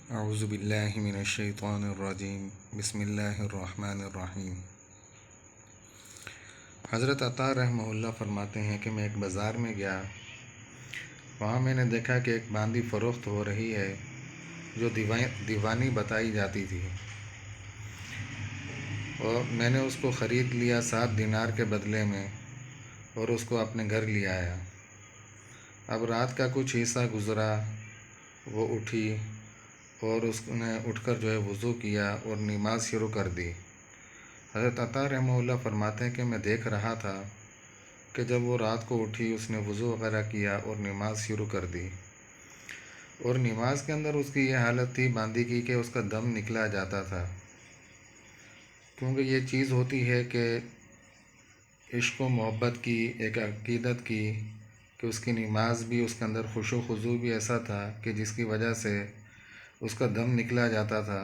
اعوذ باللہ من الشیطان الرجیم بسم اللہ الرحمن الرحیم۔ حضرت عطا رحمہ اللہ فرماتے ہیں کہ میں ایک بازار میں گیا، وہاں میں نے دیکھا کہ ایک باندی فروخت ہو رہی ہے جو دیوانی بتائی جاتی تھی، اور میں نے اس کو خرید لیا 7 دینار کے بدلے میں اور اس کو اپنے گھر لے آیا۔ اب رات کا کچھ حصہ گزرا، وہ اٹھی اور اس نے اٹھ کر وضو کیا اور نماز شروع کر دی۔ حضرت عطا رحمہ اللہ فرماتے ہیں کہ میں دیکھ رہا تھا کہ جب وہ رات کو اٹھی اس نے وضو وغیرہ کیا اور نماز شروع کر دی، اور نماز کے اندر اس کی یہ حالت تھی باندی کی کہ اس کا دم نکلا جاتا تھا، کیونکہ یہ چیز ہوتی ہے کہ عشق و محبت کی، ایک عقیدت کی، کہ اس کی نماز بھی، اس کے اندر خشوع و خضوع بھی ایسا تھا کہ جس کی وجہ سے اس کا دم نکلا جاتا تھا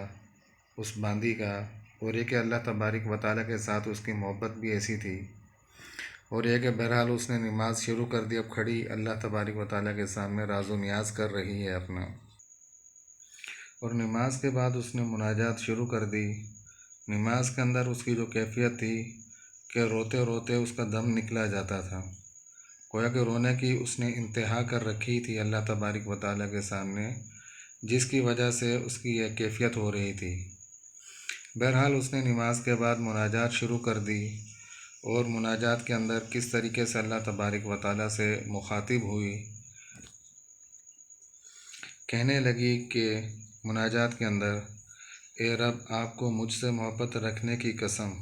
اس باندی کا، اور یہ کہ اللہ تبارک و تعالیٰ کے ساتھ اس کی محبت بھی ایسی تھی، اور یہ کہ بہرحال اس نے نماز شروع کر دی، اب کھڑی اللہ تبارک و تعالیٰ کے سامنے راز و نیاز کر رہی ہے اپنا، اور نماز کے بعد اس نے مناجات شروع کر دی۔ نماز کے اندر اس کی جو کیفیت تھی کہ روتے روتے اس کا دم نکلا جاتا تھا، گویا کہ رونے کی اس نے انتہا کر رکھی تھی اللہ تبارک و تعالیٰ کے سامنے، جس کی وجہ سے اس کی یہ کیفیت ہو رہی تھی۔ بہرحال اس نے نماز کے بعد مناجات شروع کر دی، اور مناجات کے اندر کس طریقے سے اللہ تبارک و تعالیٰ سے مخاطب ہوئی، کہنے لگی کہ مناجات کے اندر، اے رب، آپ کو مجھ سے محبت رکھنے کی قسم،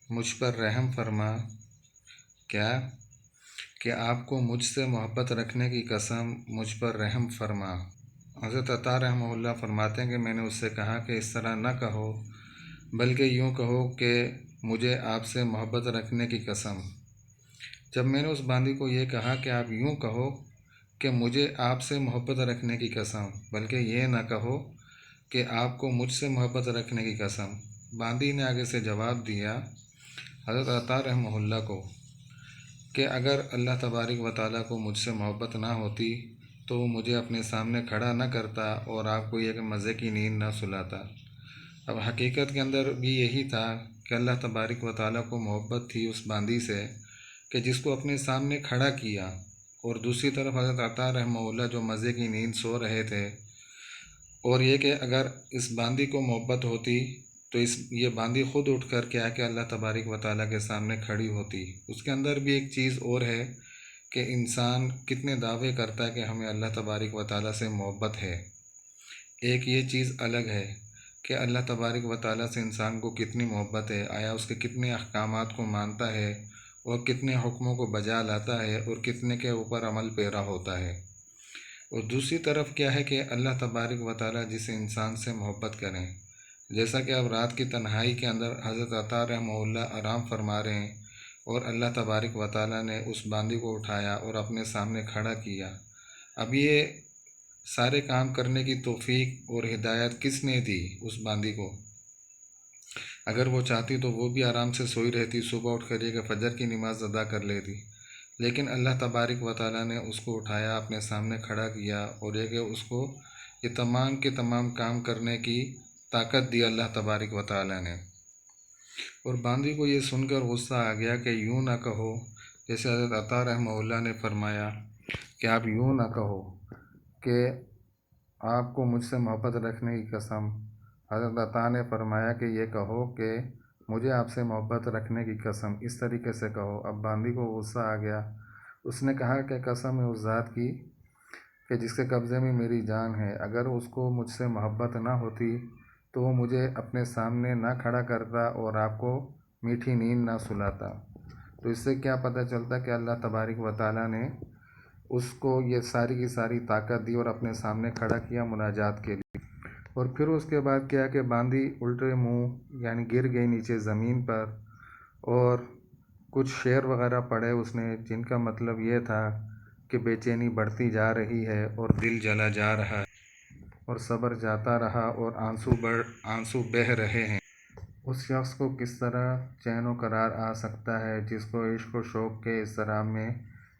مجھ پر رحم فرما۔ کیا کہ آپ کو مجھ سے محبت رکھنے کی قسم، مجھ پر رحم فرما۔ حضرت عطا رحمہ اللہ فرماتے ہیں کہ میں نے اس سے کہا کہ اس طرح نہ کہو، بلکہ یوں کہو کہ مجھے آپ سے محبت رکھنے کی قسم۔ جب میں نے اس باندی کو یہ کہا کہ آپ یوں کہو کہ مجھے آپ سے محبت رکھنے کی قسم، بلکہ یہ نہ کہو کہ آپ کو مجھ سے محبت رکھنے کی قسم، باندی نے آگے سے جواب دیا حضرت عطا رحمہ اللہ کو کہ اگر اللہ تبارک و تعالیٰ کو مجھ سے محبت نہ ہوتی تو وہ مجھے اپنے سامنے کھڑا نہ کرتا اور آپ کو یہ کہ مزے کی نیند نہ سلاتا۔ اب حقیقت کے اندر بھی یہی تھا کہ اللہ تبارک و تعالیٰ کو محبت تھی اس باندی سے کہ جس کو اپنے سامنے کھڑا کیا، اور دوسری طرف حضرت عطا رحمہ اللہ جو مزے کی نیند سو رہے تھے، اور یہ کہ اگر اس باندی کو محبت ہوتی تو یہ باندی خود اٹھ کر کیا کہ اللہ تبارک و تعالیٰ کے سامنے کھڑی ہوتی۔ اس کے اندر بھی ایک چیز اور ہے کہ انسان کتنے دعوے کرتا ہے کہ ہمیں اللہ تبارک و تعالیٰ سے محبت ہے، ایک یہ چیز الگ ہے کہ اللہ تبارک و تعالیٰ سے انسان کو کتنی محبت ہے، آیا اس کے کتنے احکامات کو مانتا ہے اور کتنے حکموں کو بجا لاتا ہے اور کتنے کے اوپر عمل پیرا ہوتا ہے۔ اور دوسری طرف کیا ہے کہ اللہ تبارک و تعالیٰ جسے انسان سے محبت کریں، جیسا کہ اب رات کی تنہائی کے اندر حضرت عطا رحمہ اللہ آرام فرما رہے ہیں، اور اللہ تبارک و تعالیٰ نے اس باندی کو اٹھایا اور اپنے سامنے کھڑا کیا۔ اب یہ سارے کام کرنے کی توفیق اور ہدایت کس نے دی اس باندی کو؟ اگر وہ چاہتی تو وہ بھی آرام سے سوئی رہتی، صبح اٹھ کر یہ کہ فجر کی نماز ادا کر لیتی، لیکن اللہ تبارک و تعالیٰ نے اس کو اٹھایا، اپنے سامنے کھڑا کیا، اور یہ کہ اس کو یہ تمام کے تمام کام کرنے کی طاقت دی اللہ تبارک و تعالیٰ نے۔ اور باندی کو یہ سن کر غصہ آ گیا کہ یوں نہ کہو، جیسے حضرت عطا رحمہ اللہ نے فرمایا کہ آپ یوں نہ کہو کہ آپ کو مجھ سے محبت رکھنے کی قسم۔ حضرت عطا نے فرمایا کہ یہ کہو کہ مجھے آپ سے محبت رکھنے کی قسم، اس طریقے سے کہو۔ اب باندی کو غصہ آ گیا، اس نے کہا کہ قسم ہے اس ذات کی کہ جس کے قبضے میں میری جان ہے، اگر اس کو مجھ سے محبت نہ ہوتی تو وہ مجھے اپنے سامنے نہ کھڑا کرتا اور آپ کو میٹھی نیند نہ سلاتا۔ تو اس سے کیا پتہ چلتا کہ اللہ تبارک و تعالیٰ نے اس کو یہ ساری کی ساری طاقت دی اور اپنے سامنے کھڑا کیا مناجات کے لیے۔ اور پھر اس کے بعد کیا کہ باندی الٹے منہ یعنی گر گئی نیچے زمین پر، اور کچھ شعر وغیرہ پڑھے اس نے جن کا مطلب یہ تھا کہ بے چینی بڑھتی جا رہی ہے اور دل جلا جا رہا ہے اور صبر جاتا رہا اور آنسو بہہ رہے ہیں۔ اس شخص کو کس طرح چین و قرار آ سکتا ہے جس کو عشق و شوق کے اضطراب میں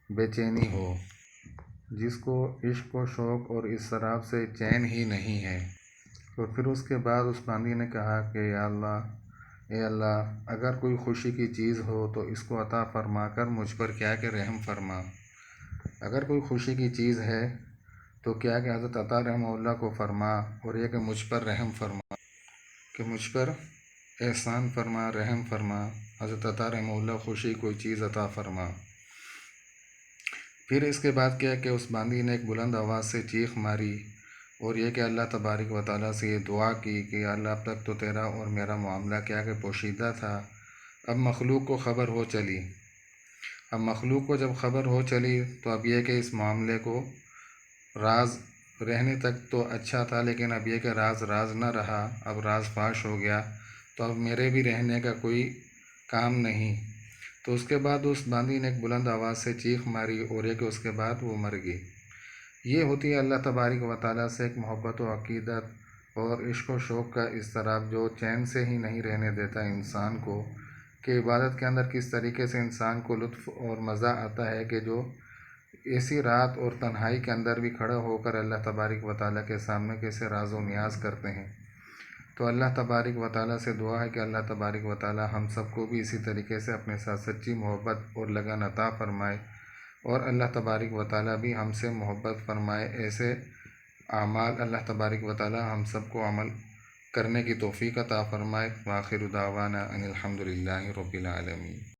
بے چینی ہو، جس کو عشق و شوق اور اضطراب سے چین ہی نہیں ہے۔ تو پھر اس کے بعد اس باندی نے کہا کہ یا اللہ، اے اللہ، اگر کوئی خوشی کی چیز ہو تو اس کو عطا فرما کر مجھ پر کیا کہ رحم فرما۔ اگر کوئی خوشی کی چیز ہے تو کیا کہ حضرت عطا رحمہ اللہ کو فرما، اور یہ کہ مجھ پر رحم فرما، کہ مجھ پر احسان فرما، رحم فرما، حضرت عطا رحمہ اللہ خوشی کوئی چیز عطا فرما۔ پھر اس کے بعد کیا کہ اس باندی نے ایک بلند آواز سے چیخ ماری، اور یہ کہ اللہ تبارک و تعالیٰ سے یہ دعا کی کہ یا اللہ، اب تک تو تیرا اور میرا معاملہ کیا کہ پوشیدہ تھا، اب مخلوق کو خبر ہو چلی۔ اب مخلوق کو جب خبر ہو چلی تو اب یہ کہ اس معاملے کو راز رہنے تک تو اچھا تھا، لیکن اب یہ کہ راز راز نہ رہا، اب راز فاش ہو گیا، تو اب میرے بھی رہنے کا کوئی کام نہیں۔ تو اس کے بعد اس باندی نے ایک بلند آواز سے چیخ ماری، اور یہ کہ اس کے بعد وہ مر گئی۔ یہ ہوتی ہے اللہ تبارک و تعالیٰ سے ایک محبت و عقیدت اور عشق و شوق کا اضطراب، جو چین سے ہی نہیں رہنے دیتا انسان کو، کہ عبادت کے اندر کس طریقے سے انسان کو لطف اور مزہ آتا ہے کہ جو ایسی رات اور تنہائی کے اندر بھی کھڑا ہو کر اللہ تبارک و تعالیٰ کے سامنے کیسے راز و نیاز کرتے ہیں۔ تو اللہ تبارک و تعالیٰ سے دعا ہے کہ اللہ تبارک و تعالیٰ ہم سب کو بھی اسی طریقے سے اپنے ساتھ سچی محبت اور لگن عطا فرمائے، اور اللہ تبارک و تعالیٰ بھی ہم سے محبت فرمائے۔ ایسے اعمال اللہ تبارک و تعالیٰ ہم سب کو عمل کرنے کی توفیق عطا فرمائے۔ وآخر دعوانا ان الحمد للہ رب العالمین۔